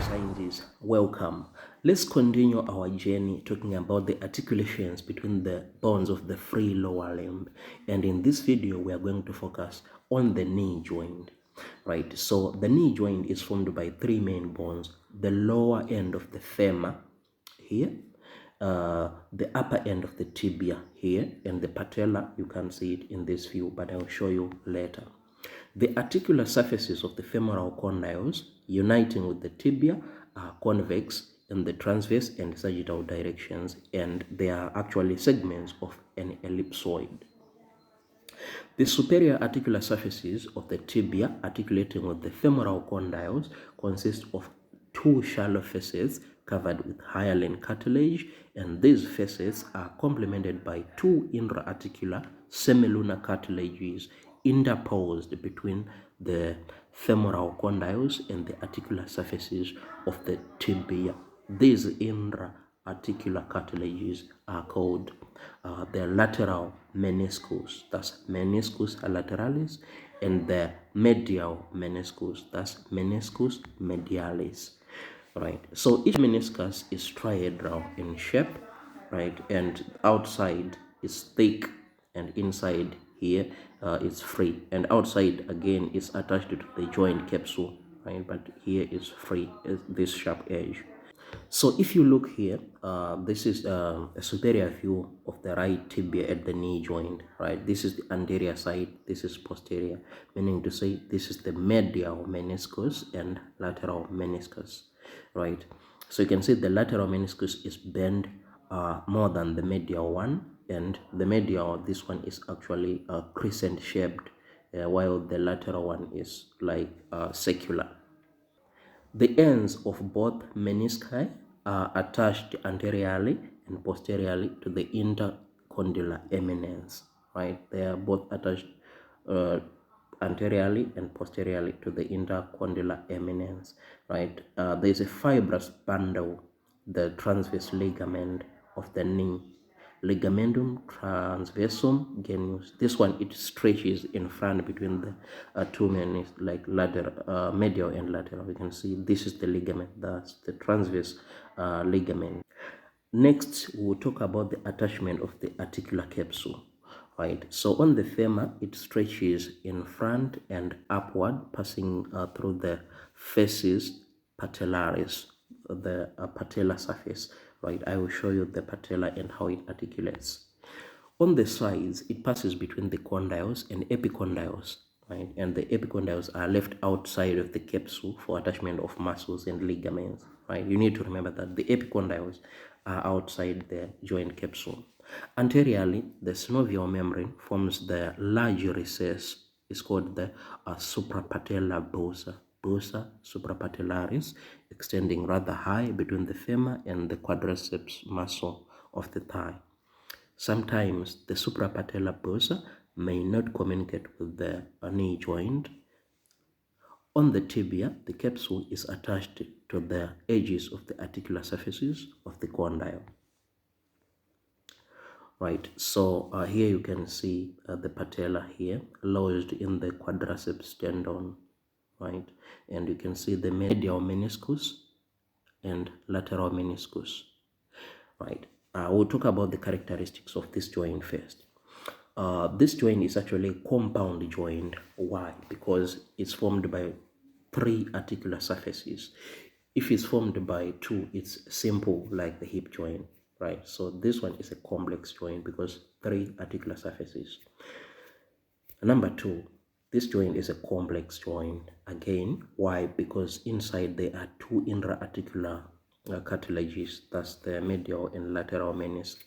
scientists, welcome. Let's continue our journey talking about the articulations between the bones of the free lower limb. And in this video, we are going to focus on the knee joint, right? So the knee joint is formed by three main bones: the lower end of the femur here, the upper end of the tibia here, and the patella. You can see it in this view, but I'll show you later. The articular surfaces of the femoral condyles uniting with the tibia are convex in the transverse and sagittal directions, and they are actually segments of an ellipsoid. The superior articular surfaces of the tibia articulating with the femoral condyles consist of two shallow facets covered with hyaline cartilage, and these facets are complemented by two intra-articular semilunar cartilages interposed between the femoral condyles and the articular surfaces of the tibia. These intra-articular cartilages are called the lateral meniscus, that's meniscus lateralis, and the medial meniscus, that's meniscus medialis. Right, so each meniscus is trihedral in shape, right, and outside is thick and inside here is free, and outside again is attached to the joint capsule, right, but here is free, is this sharp edge. So if you look here, this is a superior view of the right tibia at the knee joint, right? This is the anterior side, this is posterior, meaning to say this is the medial meniscus and lateral meniscus, right? So you can see the lateral meniscus is bent more than the medial one, and the medial, this one is actually crescent shaped, while the lateral one is like circular. The ends of both menisci are attached anteriorly and posteriorly to the intercondylar eminence, right? They are both attached anteriorly and posteriorly to the intercondylar eminence, right? There is a fibrous bundle, the transverse ligament of the knee, ligamentum transversum genus. This one, it stretches in front between the two menis, like lateral, medial and lateral. You can see this is the ligament, that's the transverse ligament. Next, we'll talk about the attachment of the articular capsule, right? So on the femur, it stretches in front and upward, passing through the fasces patellaris, the patellar surface, right? I will show you the patella and how it articulates. On the sides, it passes between the condyles and epicondyles, right? And the epicondyles are left outside of the capsule for attachment of muscles and ligaments, right? You need to remember that the epicondyles are outside the joint capsule. Anteriorly, the synovial membrane forms the large recess. It's called the suprapatellar bosa, bosa suprapatellaris, extending rather high between the femur and the quadriceps muscle of the thigh. Sometimes the suprapatellar bosa may not communicate with the knee joint. On the tibia, the capsule is attached to the edges of the articular surfaces of the condyle. Right, so here you can see the patella here lodged in the quadriceps tendon, right? And you can see the medial meniscus and lateral meniscus, right? We'll talk about the characteristics of this joint first. This joint is actually a compound joint. Why? Because it's formed by three articular surfaces. If it's formed by two, it's simple, like the hip joint, right? So this one is a complex joint because three articular surfaces. Number two, this joint is a complex joint. Again, why? Because inside there are two intra-articular cartilages, that's the medial and lateral meniscus.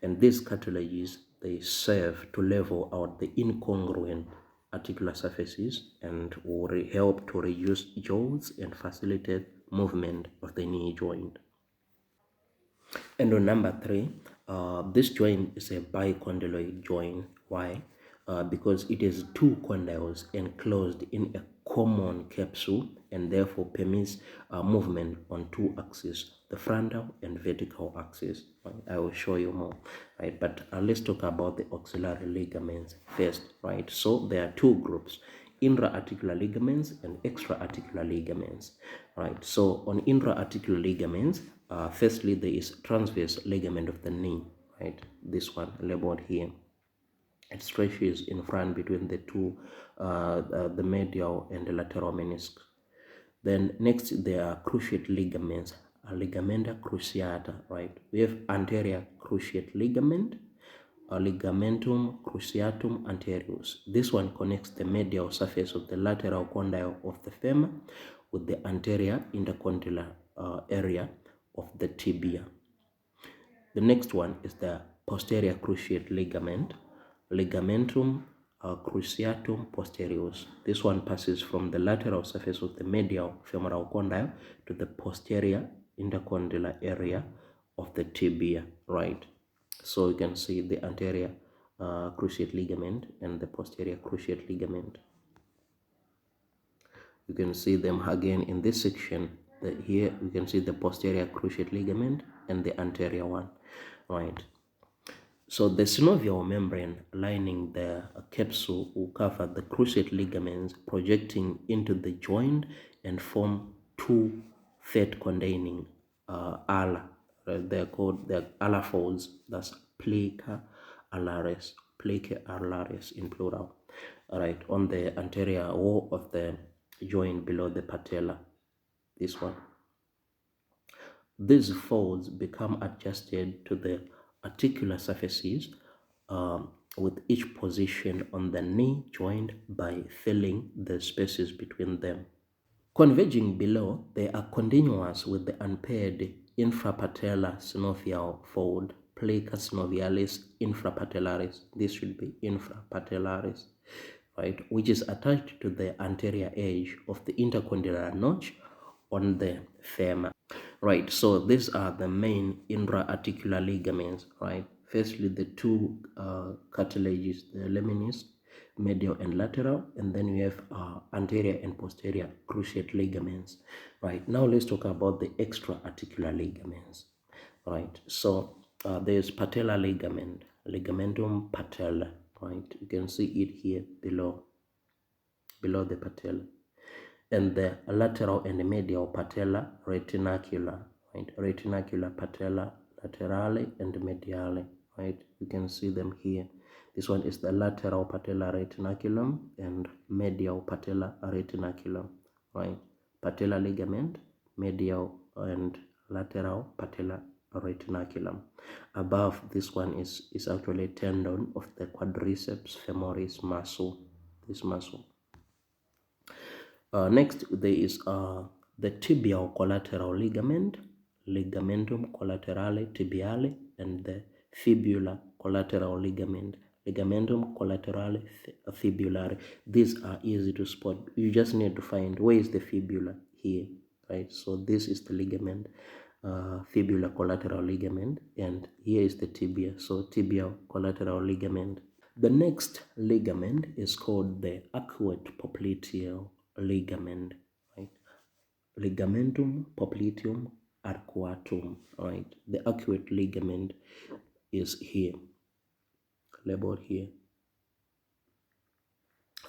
And these cartilages, they serve to level out the incongruent articular surfaces and will help to reduce jolts and facilitate movement of the knee joint. And on number three, this joint is a bicondyloid joint. Why? Because it has two condyles enclosed in a common capsule and therefore permits movement on two axes, the frontal and vertical axis. Right? I will show you more, right? But let's talk about the auxiliary ligaments first, right? So there are two groups. intra-articular ligaments and extra-articular ligaments. Right. So on intra-articular ligaments, firstly there is transverse ligament of the knee. Right. This one labeled here. It stretches in front between the two, the medial and the lateral meniscus. Then next there are cruciate ligaments, a ligamenta cruciata, right? We have anterior cruciate ligament, a ligamentum cruciatum anterius. This one connects the medial surface of the lateral condyle of the femur with the anterior intercondylar area of the tibia. The next one is the posterior cruciate ligament, ligamentum cruciatum posterius. This one passes from the lateral surface of the medial femoral condyle to the posterior intercondylar area of the tibia, right? So you can see the anterior cruciate ligament and the posterior cruciate ligament. You can see them again in this section. Here you can see the posterior cruciate ligament and the anterior one, right? So the synovial membrane lining the capsule will cover the cruciate ligaments projecting into the joint and form two fat-containing ala. They're called the Allophones. That's plica alaris in plural. All right, on the anterior wall of the joint below the patella. This one. These folds become adjusted to the articular surfaces with each position on the knee joint by filling the spaces between them. Converging below, they are continuous with the unpaired infrapatellar synovial fold, plica synovialis infrapatellaris. This should be infrapatellaris, right, which is attached to the anterior edge of the intercondylar notch on the femur. Right, so these are the main intra-articular ligaments, right? Firstly, the two cartilages, the lemnis, medial and lateral, and then we have anterior and posterior cruciate ligaments, right? Now let's talk about the extra-articular ligaments, right? So there's patellar ligament, ligamentum patella, right? You can see it here below the patella. And the lateral and medial patella retinacular, right? Retinacular patella laterale and mediale, right? You can see them here. This one is the lateral patella retinaculum and medial patella retinaculum, right? Patella ligament, medial and lateral patella retinaculum. Above this one is actually a tendon of the quadriceps femoris muscle, this muscle. Next, there is the tibial collateral ligament, ligamentum collaterale tibiale, and the fibular collateral ligament, ligamentum collaterale fibulare. These are easy to spot. You just need to find where is the fibula here, right? So this is the ligament, fibular collateral ligament, and here is the tibia, so tibial collateral ligament. The next ligament is called the arcuate popliteal ligament, right? Ligamentum popliteum arcuatum, right? The arcuate ligament is here, labeled here.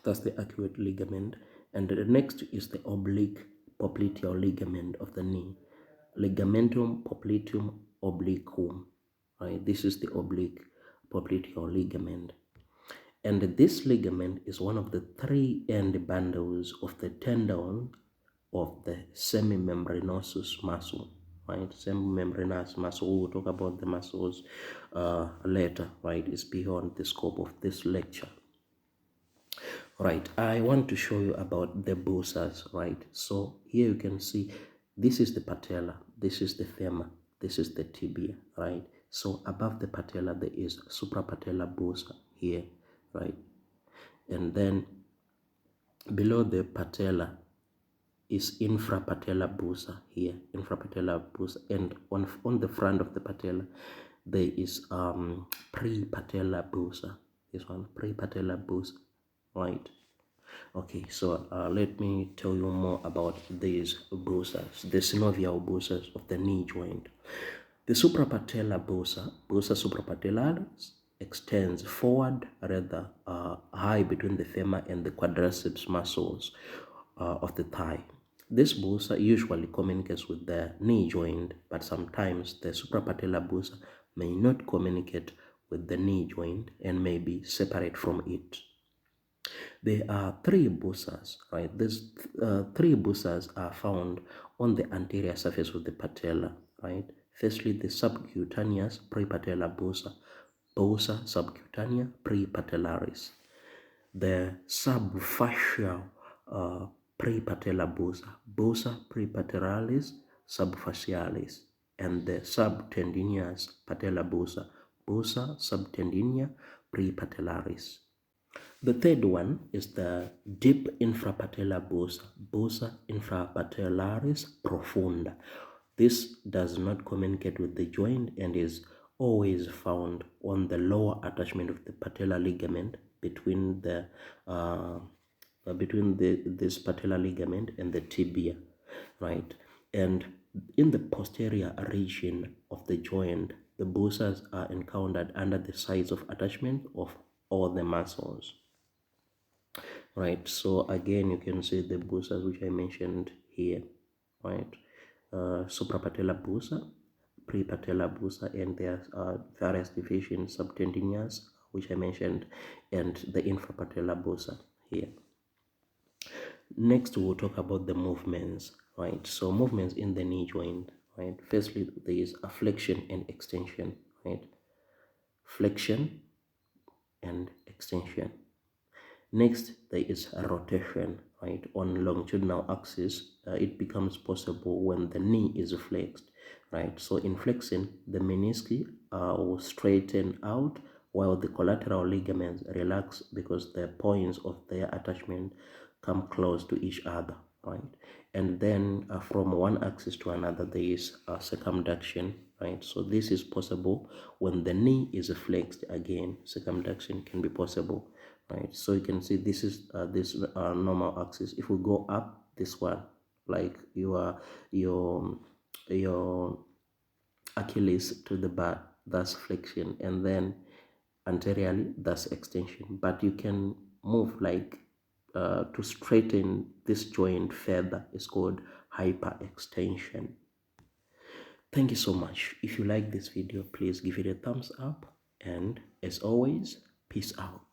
That's the arcuate ligament. And the next is the oblique popliteal ligament of the knee, ligamentum popliteum obliquum, right? This is the oblique popliteal ligament. And this ligament is one of the three end bundles of the tendon of the semimembranosus muscle, right? Semimembranous muscle. We will talk about the muscles later, right? It's beyond the scope of this lecture. Right, I want to show you about the bosas, right? So here you can see this is the patella, this is the femur, this is the tibia, right? So above the patella there is suprapatellar bosa here, right? And then below the patella is infrapatellar bosa here, infrapatellar bosa, and on the front of the patella there is prepatellar bosa, this one, prepatellar bosa, right? Okay, so let me tell you more about these bosas, the synovial bosas of the knee joint. The suprapatellar bosa, bosa suprapatellaris, extends forward, rather high between the femur and the quadriceps muscles of the thigh. This bosa usually communicates with the knee joint, but sometimes the suprapatellar bosa may not communicate with the knee joint and may be separate from it. There are three bosas, right? These three bosas are found on the anterior surface of the patella, right? Firstly, the subcutaneous prepatellar bosa, bosa subcutanea prepatellaris. The subfascial prepatellar bosa, bosa prepatellaris subfascialis, and the subtendinous patellar bosa, bosa subtendinea prepatellaris. The third one is the deep infrapatellar bosa, bosa infrapatellaris profunda. This does not communicate with the joint and is always found on the lower attachment of the patellar ligament between this patellar ligament and the tibia, right? And in the posterior region of the joint, the bosas are encountered under the sites of attachment of all the muscles. Right, so again you can see the bosas which I mentioned here, right? Suprapatellar bosa, prepatellar bosa, and there are various divisions, subtendinous, which I mentioned, and the infrapatellar bosa here. Next we'll talk about the movements, right? So movements in the knee joint, right? Firstly, there is a flexion and extension, right? Flexion and extension. Next, there is a rotation, right? On longitudinal axis, it becomes possible when the knee is flexed, right? So in flexing, the menisci will straighten out while the collateral ligaments relax because the points of their attachment come close to each other, right? And then from one axis to another, there is a circumduction, right? So this is possible when the knee is flexed. Again, circumduction can be possible, right? So you can see this is this normal axis. If we go up, this one, like your Achilles to the bar, that's flexion, and then anteriorly that's extension. But you can move like to straighten this joint further is called hyperextension. Thank you so much. If you like this video, please give it a thumbs up, and as always, peace out.